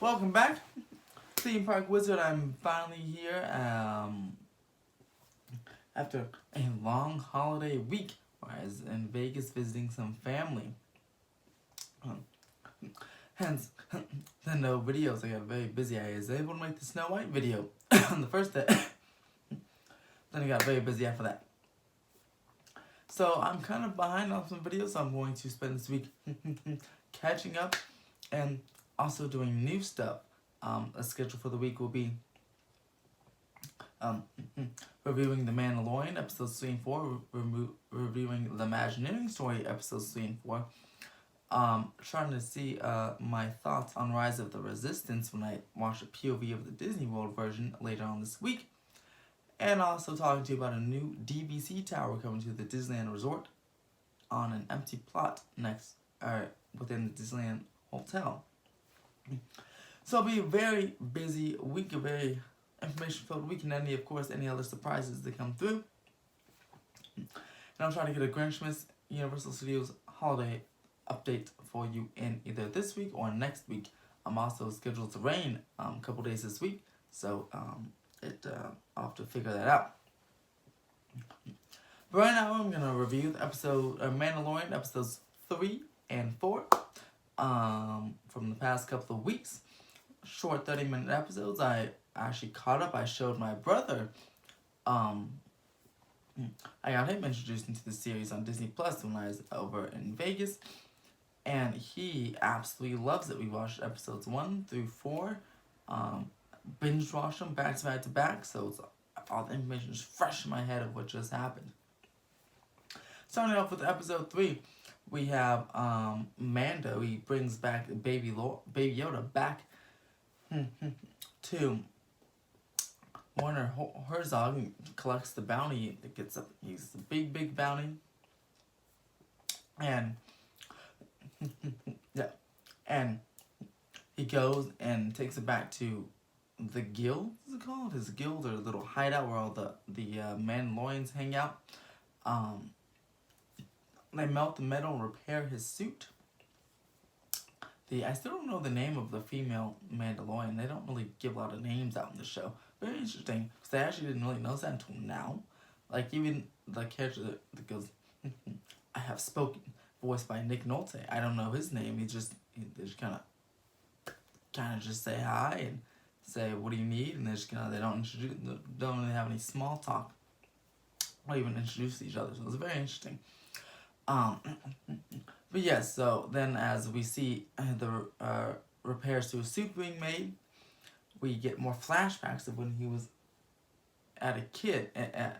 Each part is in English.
Welcome back, Theme Park Wizard. I'm finally here after a long holiday week where I was in Vegas visiting some family. Hence, the no videos. I got very busy. I was able to make the Snow White video on the first day. Then I got very busy after that. So I'm kind of behind on some videos, so I'm going to spend this week catching up and also doing new stuff. A schedule for the week will be reviewing The Mandalorian, episodes 3 and 4, reviewing The Imagineering Story, episodes 3 and 4, trying to see my thoughts on Rise of the Resistance when I watch a POV of the Disney World version later on this week, and also talking to you about a new DVC tower coming to the Disneyland Resort on an empty plot within the Disneyland Hotel. So it'll be a very busy week, a very information-filled week, and any other surprises that come through. And I'm trying to get a Grinchmas Universal Studios holiday update for you in either this week or next week. I'm also scheduled to rain a couple days this week, so I'll have to figure that out. But right now, I'm gonna review the Mandalorian episodes 3 and 4 from the past couple of weeks. Short 30-minute episodes. I actually caught up. I showed my brother. I got him introduced into the series on Disney Plus when I was over in Vegas, and he absolutely loves it. We watched episodes 1 through 4, binge watched them back to back, so it's, all the information is fresh in my head of what just happened. Starting off with episode 3, we have Mando. He brings back Baby Yoda back to Werner Herzog and collects the bounty. He's a big bounty, and yeah, and he goes and takes it back to the guild. What's it called? His guild, or little hideout where all the Mandalorians hang out. They melt the metal and repair his suit. I still don't know the name of the female Mandalorian. They don't really give a lot of names out in the show. Very interesting, because I actually didn't really know that until now. Like, even the character that goes, I have spoken, voiced by Nick Nolte. I don't know his name. They just kind of just say hi and say, what do you need? And they don't really have any small talk or even introduce each other. So it's very interesting. But yes, so then as we see the repairs to his suit being made, we get more flashbacks of when he was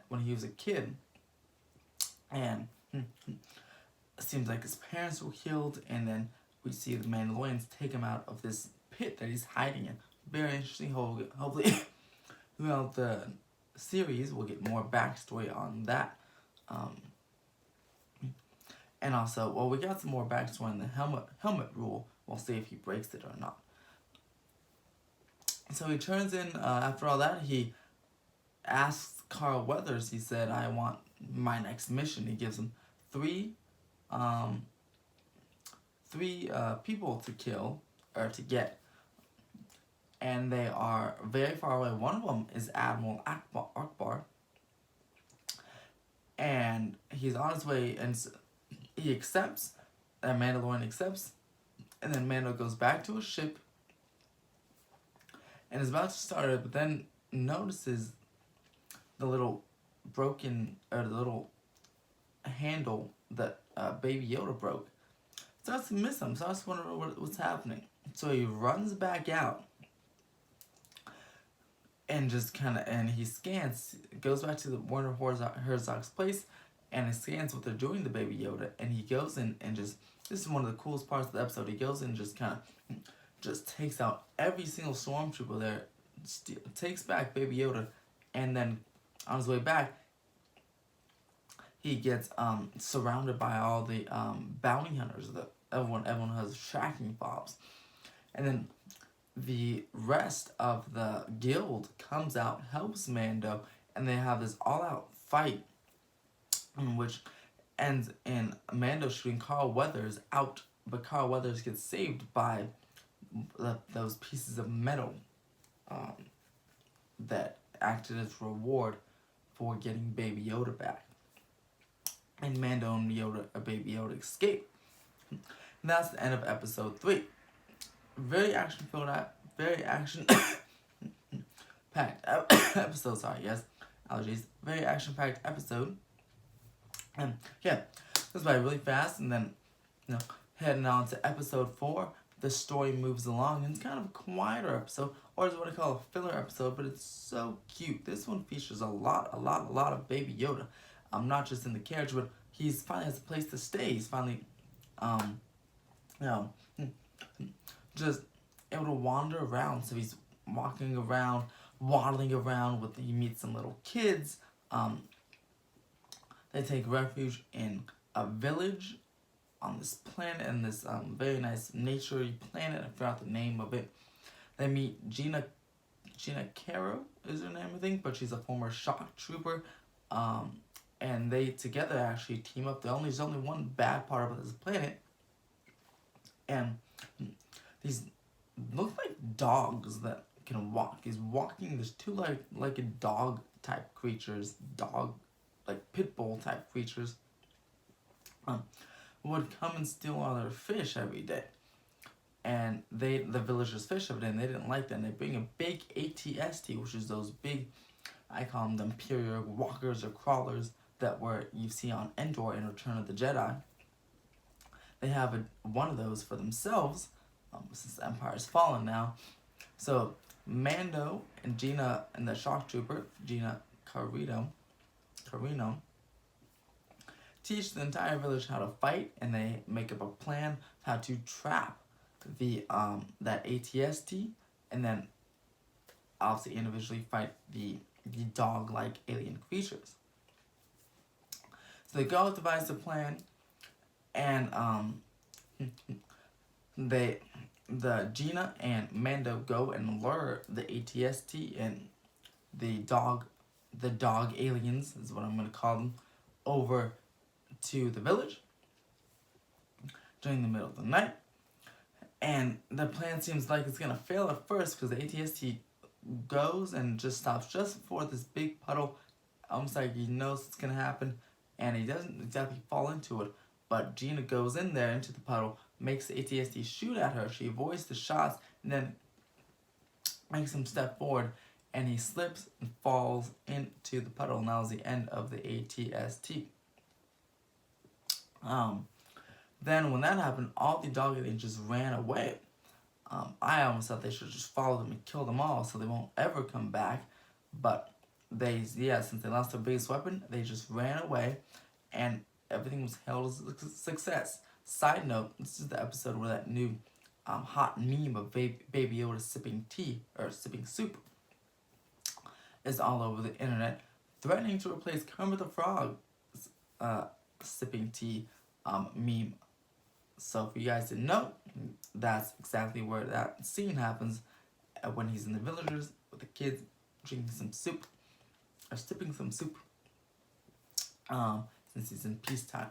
when he was a kid, and it seems like his parents were killed, and then we see the Mandalorians take him out of this pit that he's hiding in. Very interesting. Hopefully, throughout the series, we'll get more backstory on that. And also, well, we got some more backstory on the helmet rule. We'll see if he breaks it or not. So he turns in, after all that, he asks Carl Weathers, he said, I want my next mission. He gives him three people to kill, or to get. And they are very far away. One of them is Admiral Akbar. And he's on his way, and he accepts, and Mandalorian accepts, and then Mando goes back to his ship and is about to start it, but then notices the little broken, or the little handle that Baby Yoda broke. Starts to miss him, starts to wonder what's happening. So he runs back out and he scans, goes back to the Werner Herzog's place, and he scans what they're doing to Baby Yoda, and he goes in and this is one of the coolest parts of the episode, he goes in and just takes out every single stormtrooper there, takes back Baby Yoda, and then on his way back, he gets surrounded by all the bounty hunters. Everyone has tracking fobs, and then the rest of the guild comes out, helps Mando, and they have this all-out fight, which ends in Mando shooting Carl Weathers out, but Carl Weathers gets saved by those pieces of metal um, that acted as reward for getting Baby Yoda back. And Mando and Baby Yoda escape. And that's the end of episode 3. Very action filled out, very action packed episode. Sorry, yes, allergies. Very action packed episode. And yeah, this went really fast. And then, heading on to episode 4, the story moves along, and it's kind of a quieter episode, or is what I call a filler episode, but it's so cute. This one features a lot of Baby Yoda. Not just in the carriage, but he's finally has a place to stay. He's finally, you know, just able to wander around. So he's walking around, waddling around with. He meets some little kids. They take refuge in a village on this planet, and this very nice nature planet. I forgot the name of it. They meet Gina Caro is her name, I think, but she's a former shock trooper. And they together actually team up. There's only one bad part about this planet, and these look like dogs that can walk. He's walking. There's two like a dog type creatures, like pit bull type creatures. Would come and steal all their fish every day, and the villagers fish every day, and they didn't like that. And they bring a big ATST, which is those big, I call them the Imperial walkers or crawlers that you see on Endor in Return of the Jedi. They have one of those for themselves, since the Empire's fallen now. So Mando and Gina and the shock trooper, Gina Carino, teach the entire village how to fight, and they make up a plan how to trap the that ATST, and then obviously individually fight the dog-like alien creatures. So they go devise a plan, and Gina and Mando go and lure the ATST and the dog aliens is what I'm gonna call them, over to the village during the middle of the night. And the plan seems like it's gonna fail at first, because the ATST goes and just stops just before this big puddle, almost like he knows it's gonna happen, and he doesn't exactly fall into it. But Gina goes in there into the puddle, makes the ATST shoot at her. She avoids the shots, and then makes him step forward, and he slips and falls into the puddle. And that was the end of the ATST. Then when that happened, all the dog aliens just ran away. I almost thought they should just follow them and kill them all so they won't ever come back. But since they lost their biggest weapon, they just ran away, and everything was hailed as a success. Side note, this is the episode where that new hot meme of Baby Yoda sipping tea, or sipping soup, is all over the internet, threatening to replace Kermit the Frog's sipping tea meme. So if you guys didn't know, that's exactly where that scene happens, when he's in the villagers with the kids drinking some soup, or sipping some soup, since he's in peacetime.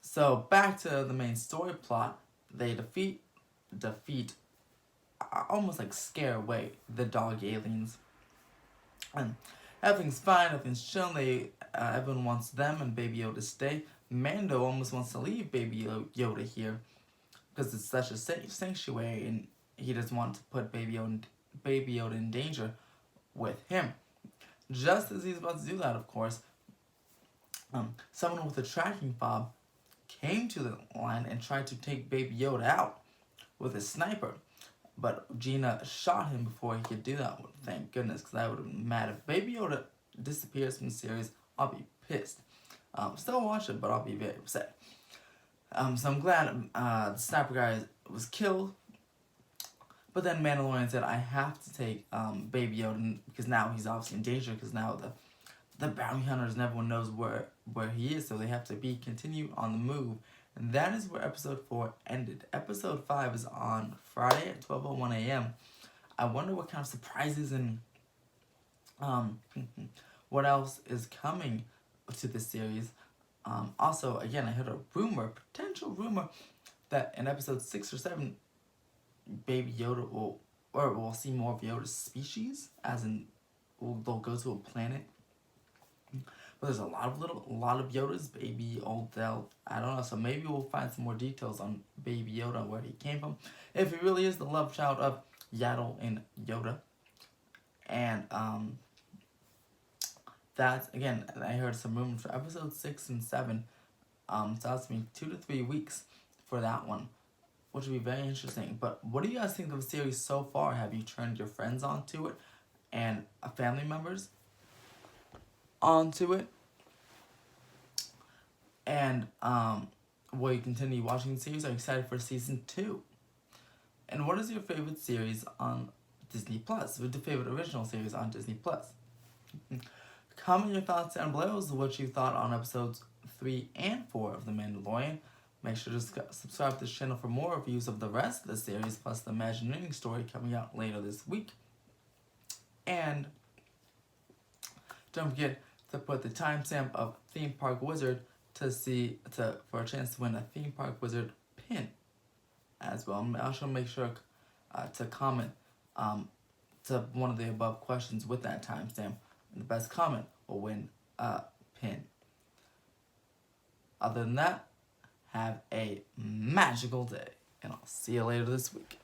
So back to the main story plot. They defeat, almost like scare away the dog aliens, and everything's fine, everything's chilling. Everyone wants them and Baby Yoda to stay. Mando almost wants to leave Baby Yoda here, because it's such a safe sanctuary, and he doesn't want to put Baby Yoda in danger with him. Just as he's about to do that, of course, someone with a tracking fob came to the line and tried to take Baby Yoda out with a sniper. But Gina shot him before he could do that. Thank goodness, because I would have been mad. If Baby Yoda disappears from the series, I'll be pissed. Still watch it, but I'll be very upset. So I'm glad the sniper guy was killed. But then Mandalorian said, I have to take Baby Yoda, because now he's obviously in danger, because now the bounty hunters and everyone knows where he is, so they have to continue on the move. And that is where episode 4 ended. Episode 5 is on Friday at 12:01 a.m. I wonder what kind of surprises and what else is coming to this series. Also, again, I heard a potential rumor, that in episode 6 or 7, Baby Yoda will, or we'll see more of Yoda's species, as in they'll go to a planet. But there's a lot of Yodas, Baby, Odell, I don't know. So maybe we'll find some more details on Baby Yoda, where he came from, if he really is the love child of Yaddle and Yoda. And that's, again, I heard some rumors for episodes 6 and 7. So that's me 2 to 3 weeks for that one, which will be very interesting. But what do you guys think of the series so far? Have you turned your friends onto it and family members onto it? And will you continue watching the series? Are you excited for season 2? And what is your favorite series on Disney Plus? What's your favorite original series on Disney Plus? Comment your thoughts down below as to what you thought on episodes 3 and 4 of The Mandalorian. Make sure to subscribe to this channel for more reviews of the rest of the series, plus the Imagineering story coming out later this week. And don't forget to put the timestamp of Theme Park Wizard for a chance to win a Theme Park Wizard pin as well. And also make sure to comment to one of the above questions with that timestamp. And the best comment will win a pin. Other than that, have a magical day, and I'll see you later this week.